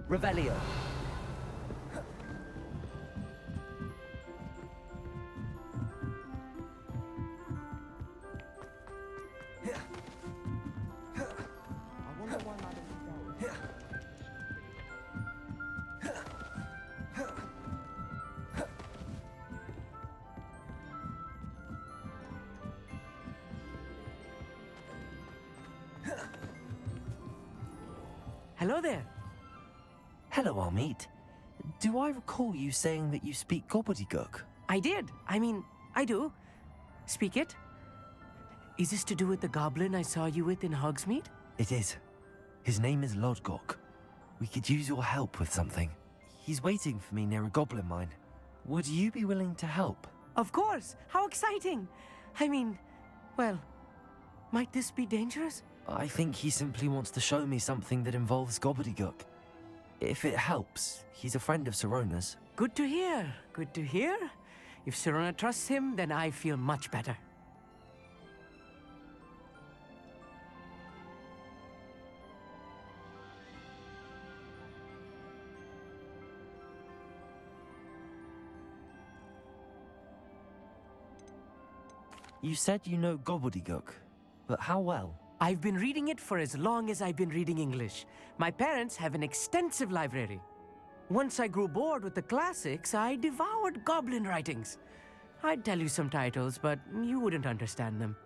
Revelio. Hello there. Hello, Amit. Do I recall you saying that you speak gobbledygook? I did. I do. Speak it. Is this to do with the goblin I saw you with in Hogsmeade? It is. His name is Lodgok. We could use your help with something. He's waiting for me near a goblin mine. Would you be willing to help? Of course. How exciting. Well, might this be dangerous? I think he simply wants to show me something that involves gobbledygook. If it helps, he's a friend of Sirona's. Good to hear. Good to hear. If Sirona trusts him, then I feel much better. You said you know gobbledygook, but how well? I've been reading it for as long as I've been reading English. My parents have an extensive library. Once I grew bored with the classics, I devoured goblin writings. I'd tell you some titles, but you wouldn't understand them.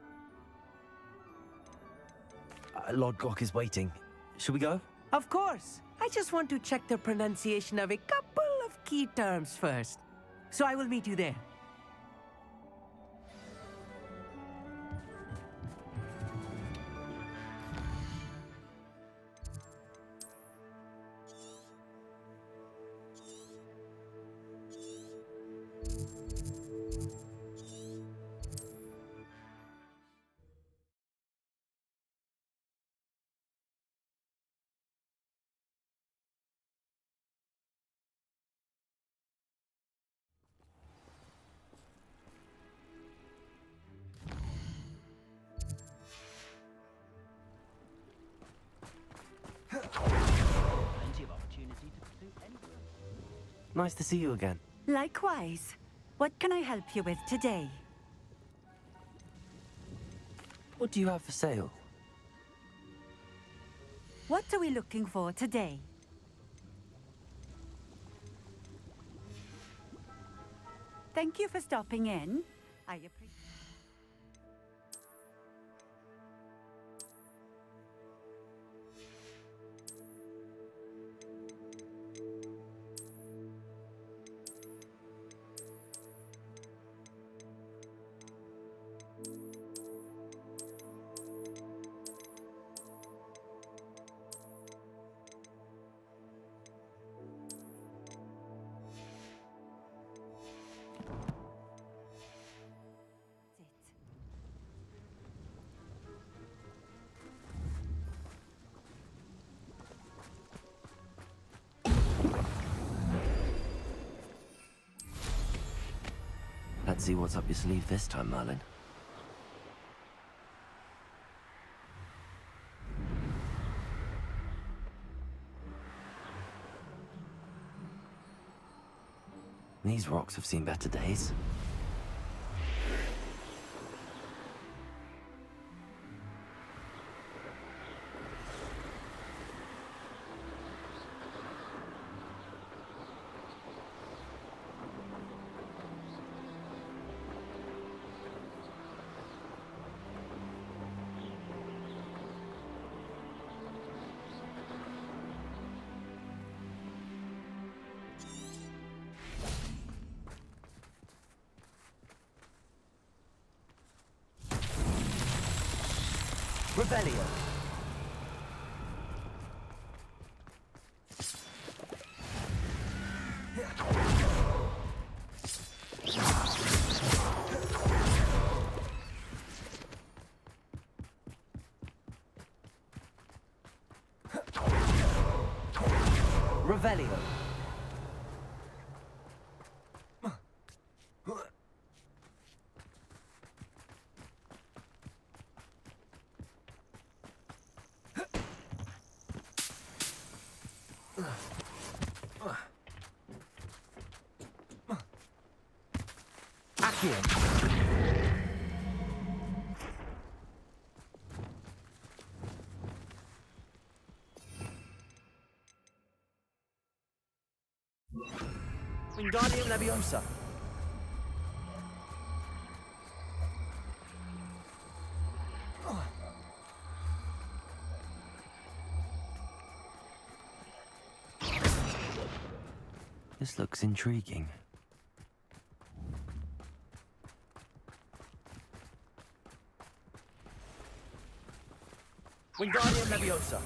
Lodgok is waiting. Should we go? Of course. I just want to check the pronunciation of a couple of key terms first. So I will meet you there. Nice to see you again. Likewise. What can I help you with today? What do you have for sale? What are we looking for today? Thank you for stopping in. I appreciate. Let's see what's up your sleeve this time, Merlin. These rocks have seen better days. Revelio. Revelio. here. Wingardium Leviosa. This looks intriguing. Wingardium Leviosa.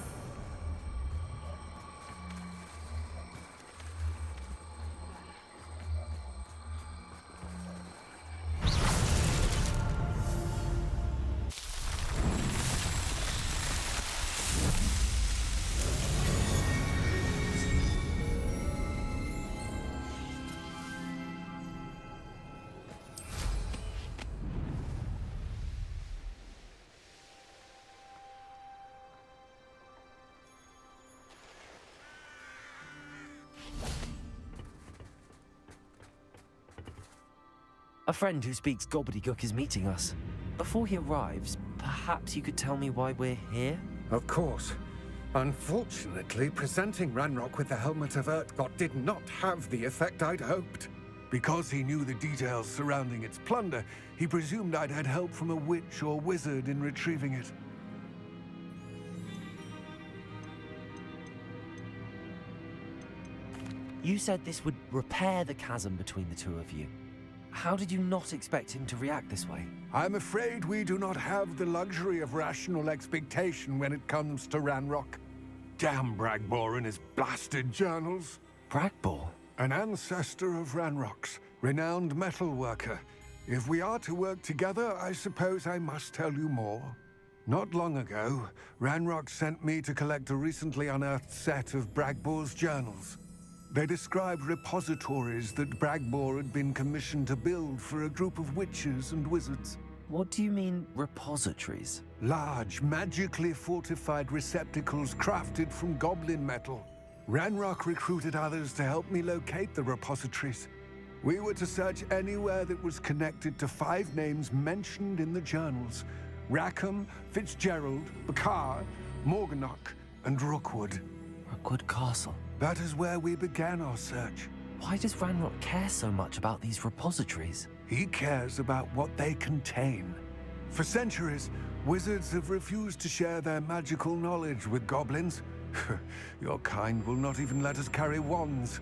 A friend who speaks gobbledygook is meeting us. Before he arrives, perhaps you could tell me why we're here? Of course. Unfortunately, presenting Ranrok with the Helmet of Urtkot did not have the effect I'd hoped. Because he knew the details surrounding its plunder, he presumed I'd had help from a witch or wizard in retrieving it. You said this would repair the chasm between the two of you. How did you not expect him to react this way? I'm afraid we do not have the luxury of rational expectation when it comes to Ranrok. Damn Bragbor and his blasted journals. Bragbor? An ancestor of Ranrok's, renowned metalworker. If we are to work together, I suppose I must tell you more. Not long ago, Ranrok sent me to collect a recently unearthed set of Bragbor's journals. They described repositories that Bragbor had been commissioned to build for a group of witches and wizards. What do you mean, repositories? Large, magically fortified receptacles crafted from goblin metal. Ranrok recruited others to help me locate the repositories. We were to search anywhere that was connected to 5 names mentioned in the journals: Rackham, Fitzgerald, Bakar, Morganach, and Rookwood. Rookwood Castle. That is where we began our search. Why does Ranrok care so much about these repositories? He cares about what they contain. For centuries, wizards have refused to share their magical knowledge with goblins. Your kind will not even let us carry wands.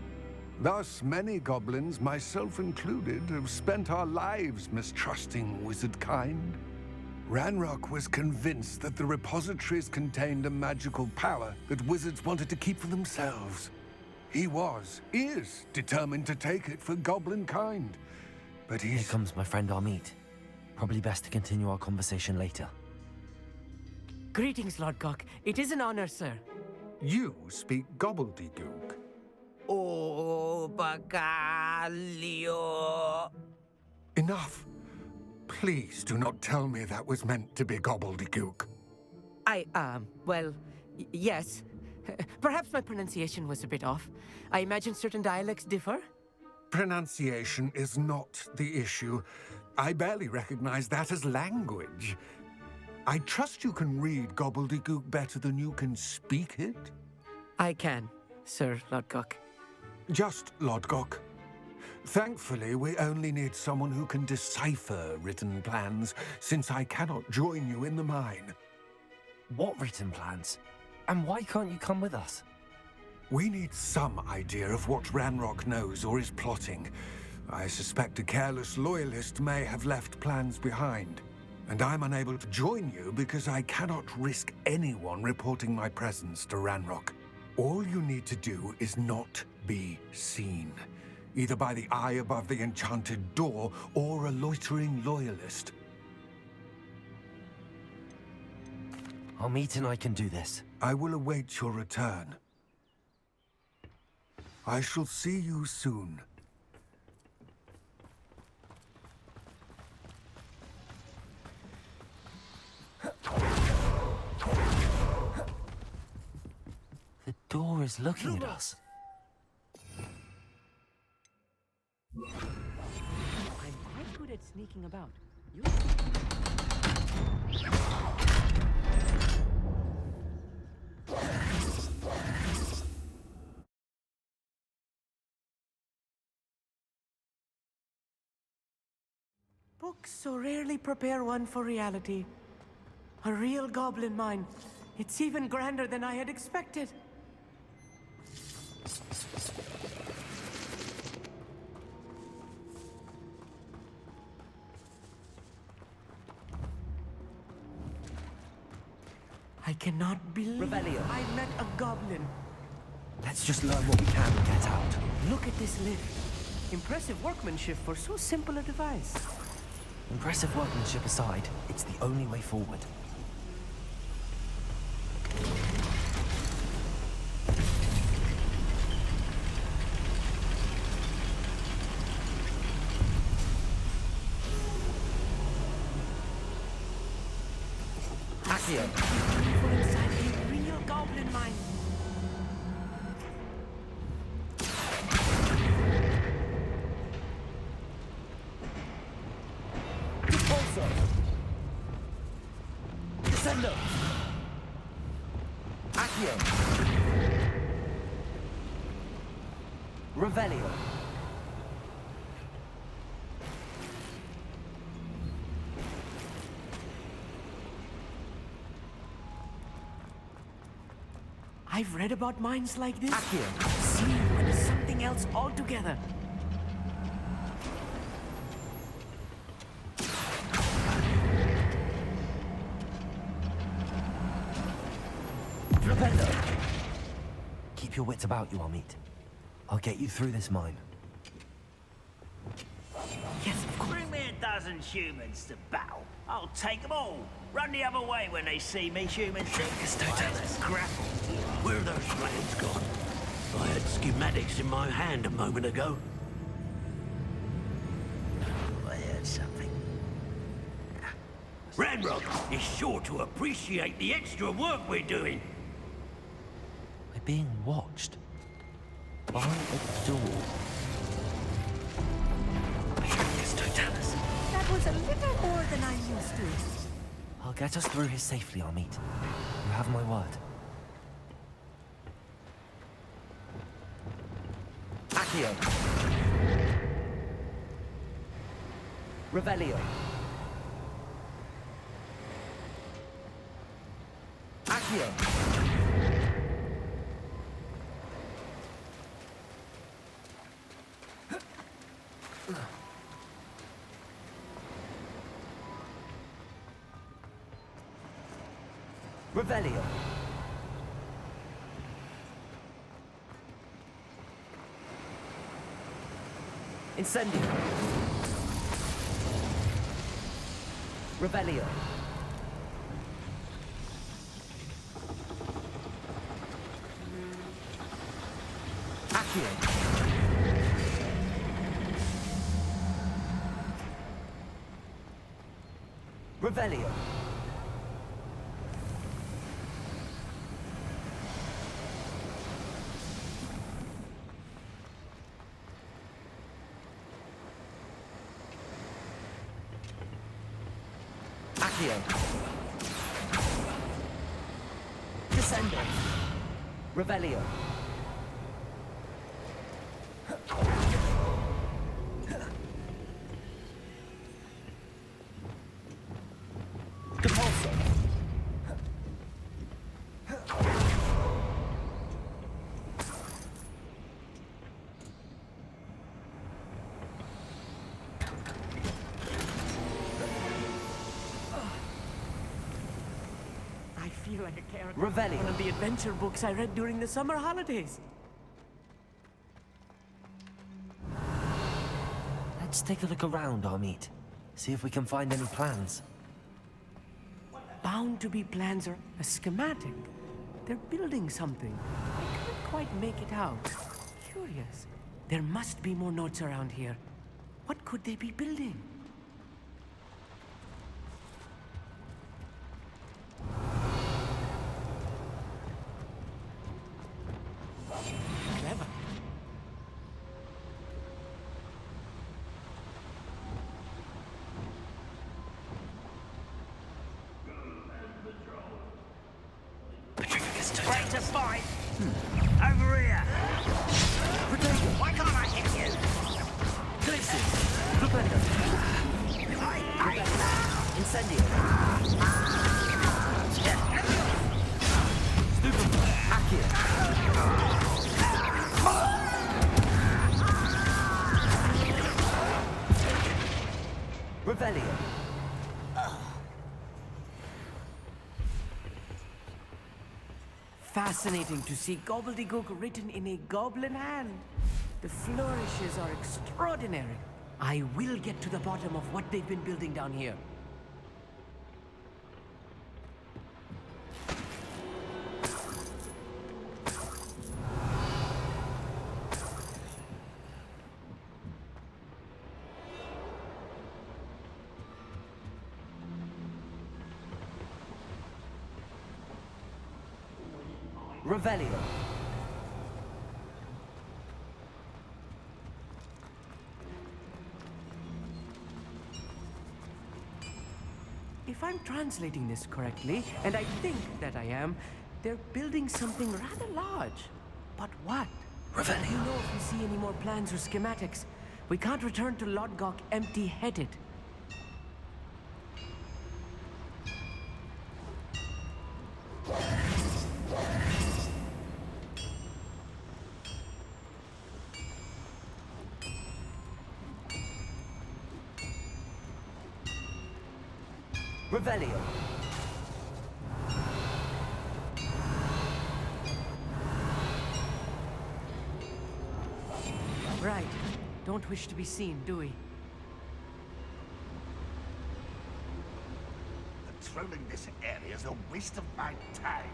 Thus, many goblins, myself included, have spent our lives mistrusting wizard kind. Ranrok was convinced that the repositories contained a magical power that wizards wanted to keep for themselves. He is determined to take it for goblin kind. But Here comes my friend Amit. Probably best to continue our conversation later. Greetings, Lord Gok. It is an honor, sir. You speak gobbledygook. Oh, Bagalio. Enough. Please do not tell me that was meant to be gobbledygook. Yes. Perhaps my pronunciation was a bit off. I imagine certain dialects differ. Pronunciation is not the issue. I barely recognize that as language. I trust you can read gobbledygook better than you can speak it? I can, Sir Lord Gok. Just Lodgok. Thankfully, we only need someone who can decipher written plans, since I cannot join you in the mine. What written plans? And why can't you come with us? We need some idea of what Ranrok knows or is plotting. I suspect a careless loyalist may have left plans behind. And I'm unable to join you because I cannot risk anyone reporting my presence to Ranrok. All you need to do is not be seen, either by the eye above the enchanted door or a loitering loyalist. Amit and I can do this. I will await your return. I shall see you soon. The door is looking at us. I'm quite good at sneaking about. You... Books so rarely prepare one for reality. A real goblin mine. It's even grander than I had expected. I cannot believe Revelio. I met a goblin. Let's just learn what we can and get out. Look at this lift. Impressive workmanship for so simple a device. Impressive workmanship aside, it's the only way forward. Accio. We're inside a real goblin mine. Corsair. Descendo. Accio. Revelio. I've read about mines like this. Accio. Seeing one is something else altogether. Flipendo. Keep your wits about you, Amit. I'll get you through this mine. Yes, of course. Bring me a dozen humans to battle. I'll take them all. Run the other way when they see me, humans. Let's grapple. Where are those plans gone? I had schematics in my hand a moment ago. I heard something. Ranrok is sure to appreciate the extra work we're doing. We're being watched. By a door. That was a little more than I'm used to. I'll get us through here safely, Amit. You have my word. Accio. Revelio. Accio. Revelio. Incendio. Revelio. Accio. Revelio. Accio. Descendo. Revelio. Depulso. I feel like a character. Revelio. One of the adventure books I read during the summer holidays. Let's take a look around, Amit. See if we can find any plans. Bound to be plans or a schematic. They're building something. I can't quite make it out. Curious. There must be more notes around here. What could they be building? Clever. to fight? Over here. Why can't I hit you? Glacius. Propender. Incendio. Stupid. Accio. Revelio. Fascinating to see gobbledygook written in a goblin hand. The flourishes are extraordinary. I will get to the bottom of what they've been building down here. Revelio. If I'm translating this correctly, and I think that I am, they're building something rather large. But what? Revelio. You know if we see any more plans or schematics, we can't return to Lodgok empty-headed. Revelio. Right. Don't wish to be seen, do we? Patrolling this area is a waste of my time.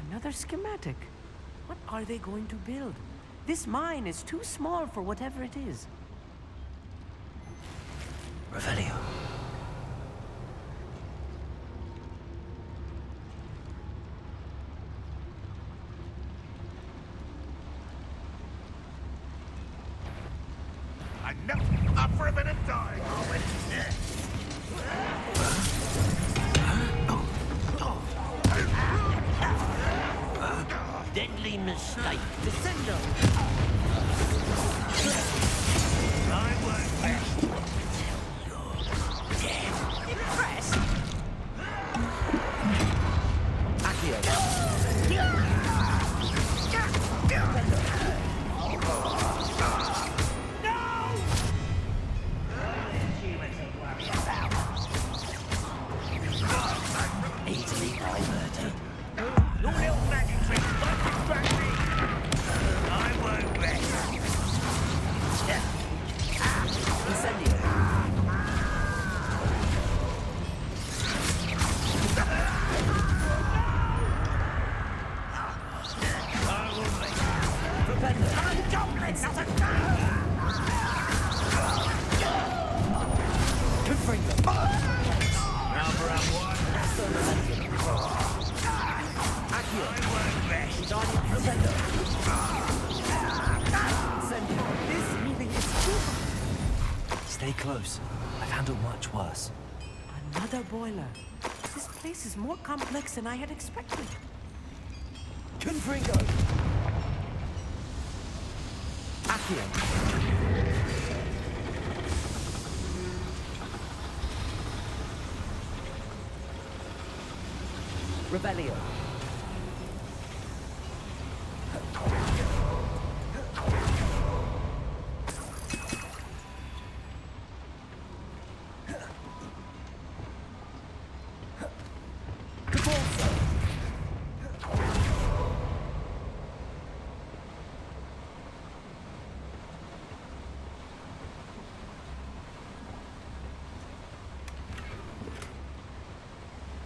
Another schematic. What are they going to build? This mine is too small for whatever it is. Revelio. I know. Up for a bit of time. Deadly mistake. Descendo! I work best. Impressed? Accio. Easily diverted. Your little magic trick won't distract me. I work best. Incendio. I will make Propender. I'm goblin, not a Confringo. number one. Accio. I work best. Guardian Propender. Incendio. This really is too... Stay close. I've handled much worse. Another boiler. This place is more complex than I had expected. Confringo. Accio. Revelio. GeForce.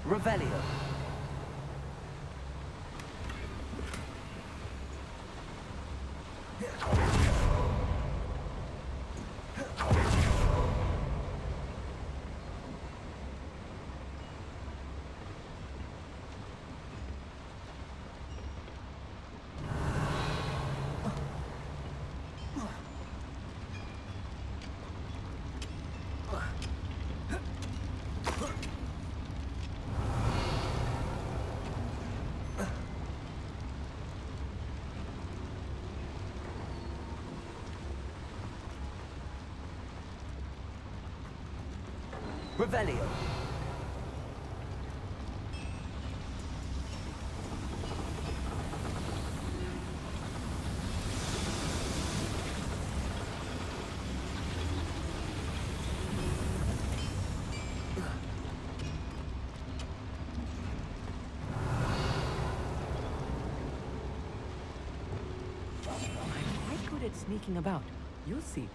Revelio. Revelio. I'm quite good at sneaking about. You'll see.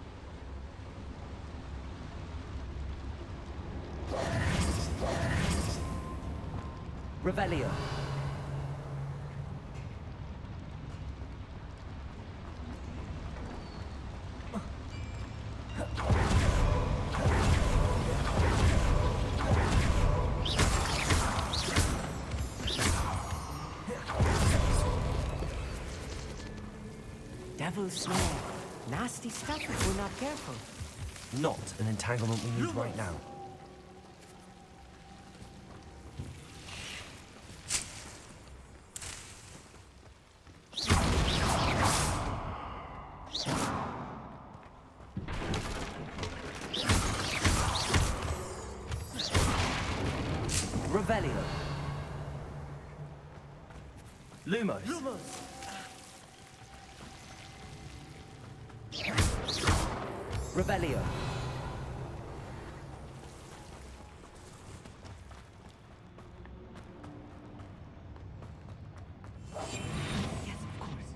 Revelio. Devil's snare. Nasty stuff if we're not careful. Not an entanglement we need right now. Revelio. Lumos. Revelio. Yes, of course.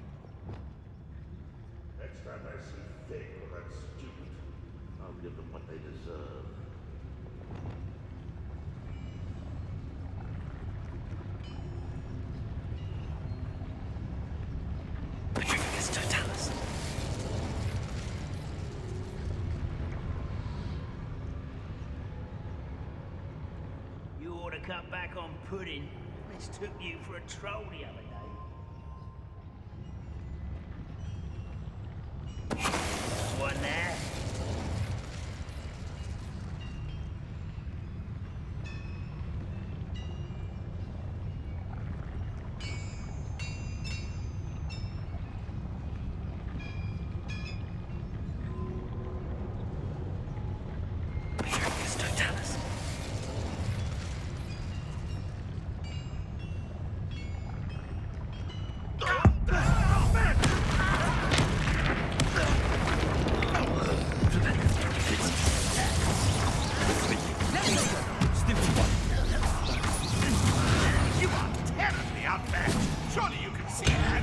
Next time I see Fig or that student, I'll give them what they deserve. Patricius Totalis. You ought to cut back on pudding. Mistook you for a troll the other day. One there. Patricius Totalis. You are terribly outmatched. Surely you can see that.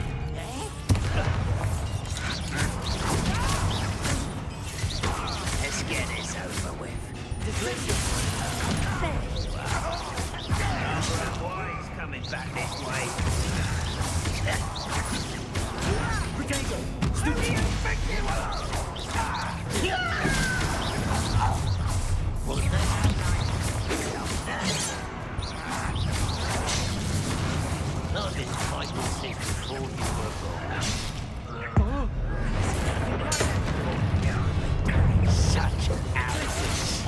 Let's get this over with. Why he's coming back this way? I've been fighting since before you were born. Such arrogance.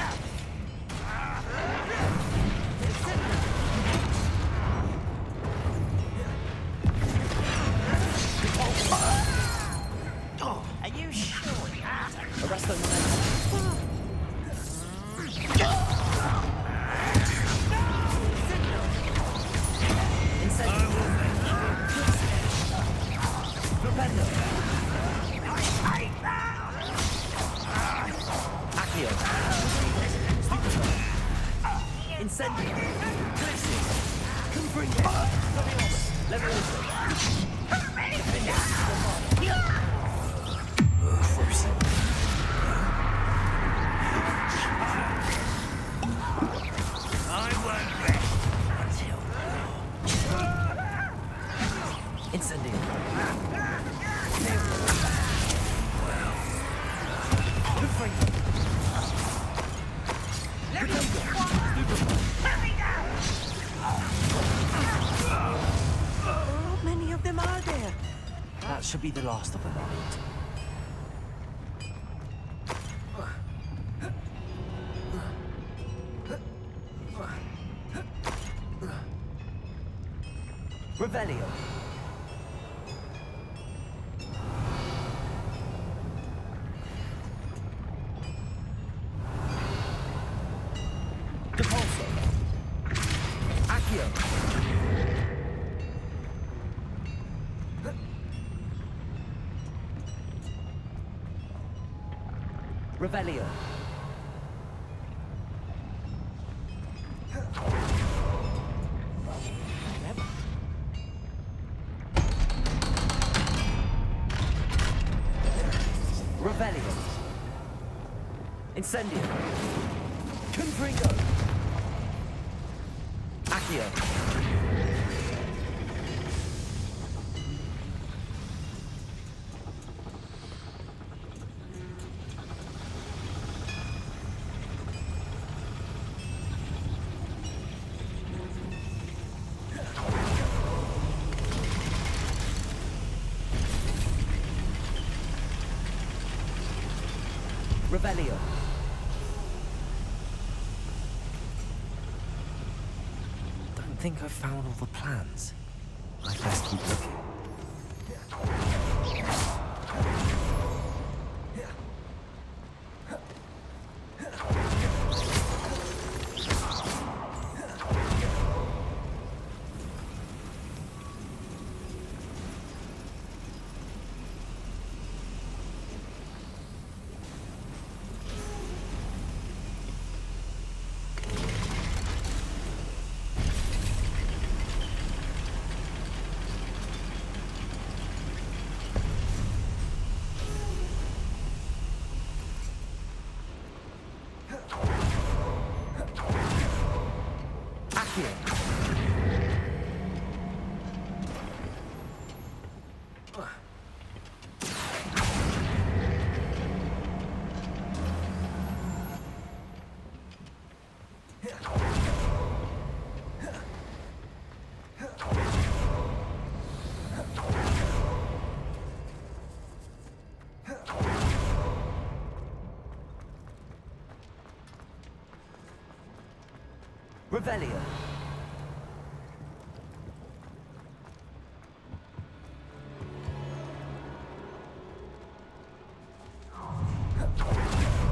Are you sure? Arresto Momento. Propendo. Accio. Incendio. Comprende. Levioso. Force. I won't rest until Incendio. How many of them are there? That should be the last of them, Amit. Revelio. Revelio. Revelio. Incendio. Confringo. Accio. Revelio. Don't think I've found all the plans. I'd best keep looking. Revelio.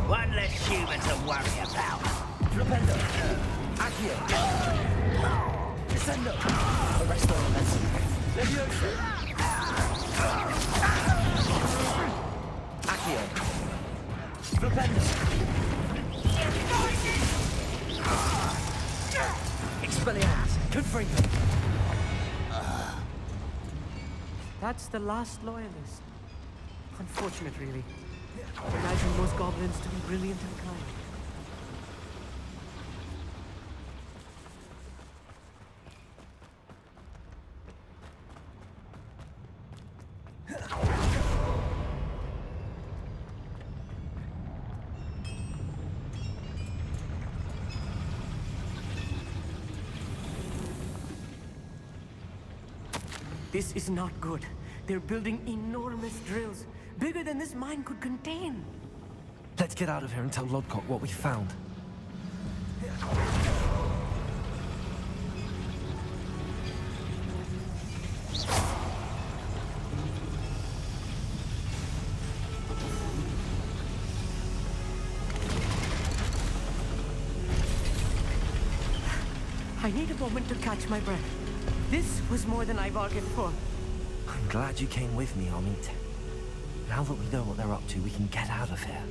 One less human to worry about. Flipendo. Accio. Descendo. Arresto momentum. Levioso. Accio. Flipendo. Expelliarmus. Confringo. That's the last loyalist. Unfortunate, really. I imagine most goblins to be brilliant and kind. This is not good. They're building enormous drills, bigger than this mine could contain. Let's get out of here and tell Lodcock what we found. I need a moment to catch my breath. This was more than I bargained for. I'm glad you came with me, Amit. Now that we know what they're up to, we can get out of here.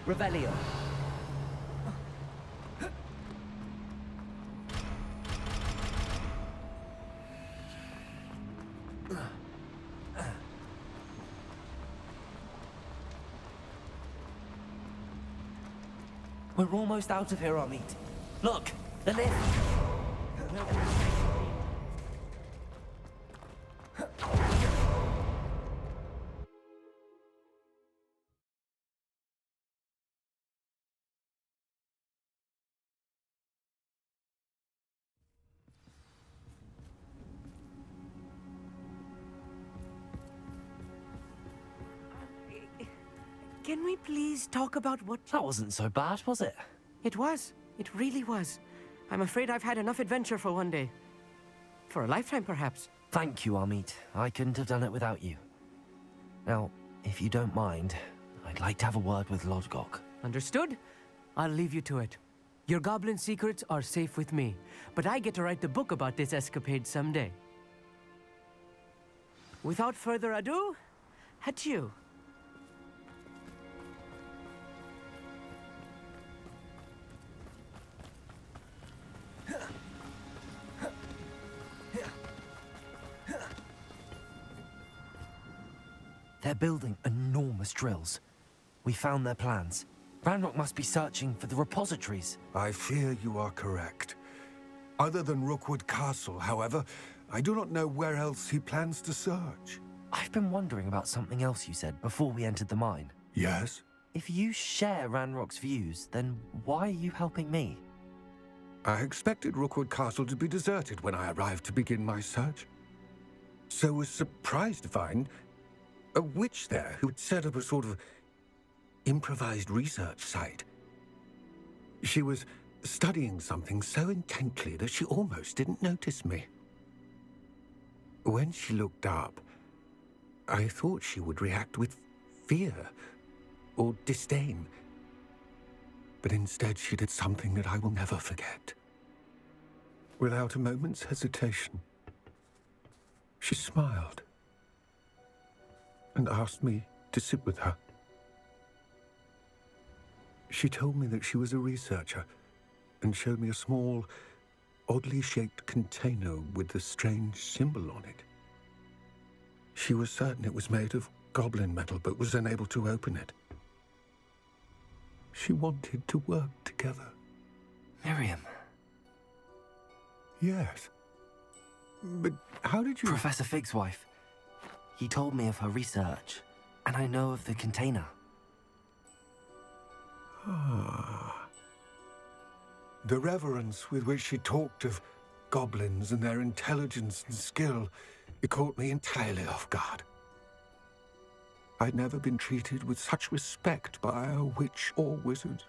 Revelio. We're almost out of here, Amit. Look, the lift. Can we please talk about what... That wasn't so bad, was it? It was. It really was. I'm afraid I've had enough adventure for one day. For a lifetime, perhaps. Thank you, Amit. I couldn't have done it without you. Now, if you don't mind, I'd like to have a word with Lodgok. Understood? I'll leave you to it. Your goblin secrets are safe with me, but I get to write the book about this escapade someday. Without further ado, adieu. They're building enormous drills. We found their plans. Ranrok must be searching for the repositories. I fear you are correct. Other than Rookwood Castle, however, I do not know where else he plans to search. I've been wondering about something else you said before we entered the mine. Yes? If you share Ranrock's views, then why are you helping me? I expected Rookwood Castle to be deserted when I arrived to begin my search. So was surprised to find a witch there who had set up a sort of improvised research site. She was studying something so intently that she almost didn't notice me. When she looked up, I thought she would react with fear or disdain. But instead she did something that I will never forget. Without a moment's hesitation, she smiled and asked me to sit with her. She told me that she was a researcher and showed me a small, oddly shaped container with a strange symbol on it. She was certain it was made of goblin metal, but was unable to open it. She wanted to work together. Miriam. Yes. But how did you... Professor Fig's wife. He told me of her research, and I know of the container. Ah. The reverence with which she talked of goblins and their intelligence and skill, it caught me entirely off guard. I'd never been treated with such respect by a witch or wizard.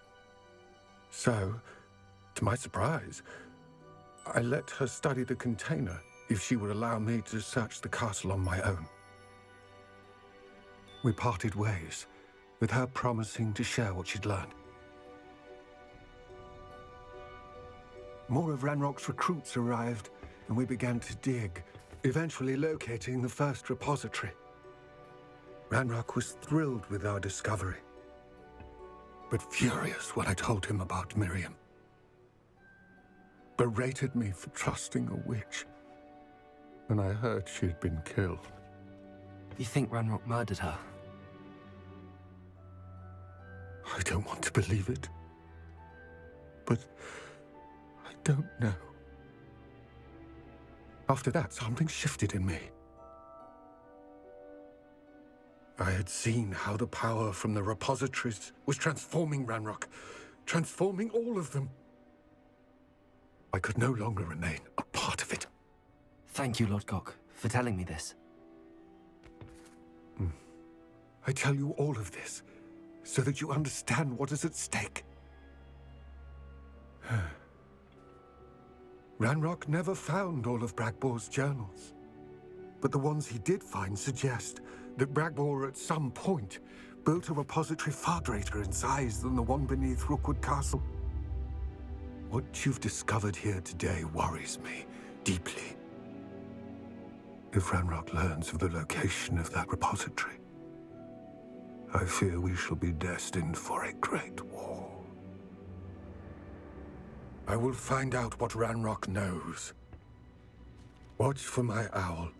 So, to my surprise, I let her study the container if she would allow me to search the castle on my own. We parted ways, with her promising to share what she'd learned. More of Ranrock's recruits arrived, and we began to dig, eventually locating the first repository. Ranrok was thrilled with our discovery, but furious when I told him about Miriam. Berated me for trusting a witch, and I heard she'd been killed. You think Ranrok murdered her? I don't want to believe it, but I don't know. After that, something shifted in me. I had seen how the power from the repositories was transforming Ranrok, transforming all of them. I could no longer remain a part of it. Thank you, Lodgok, for telling me this. I tell you all of this so that you understand what is at stake. Ranrok never found all of Bragbor's journals, but the ones he did find suggest that Bragbor at some point built a repository far greater in size than the one beneath Rookwood Castle. What you've discovered here today worries me deeply. If Ranrok learns of the location of that repository, I fear we shall be destined for a great war. I will find out what Ranrok knows. Watch for my owl.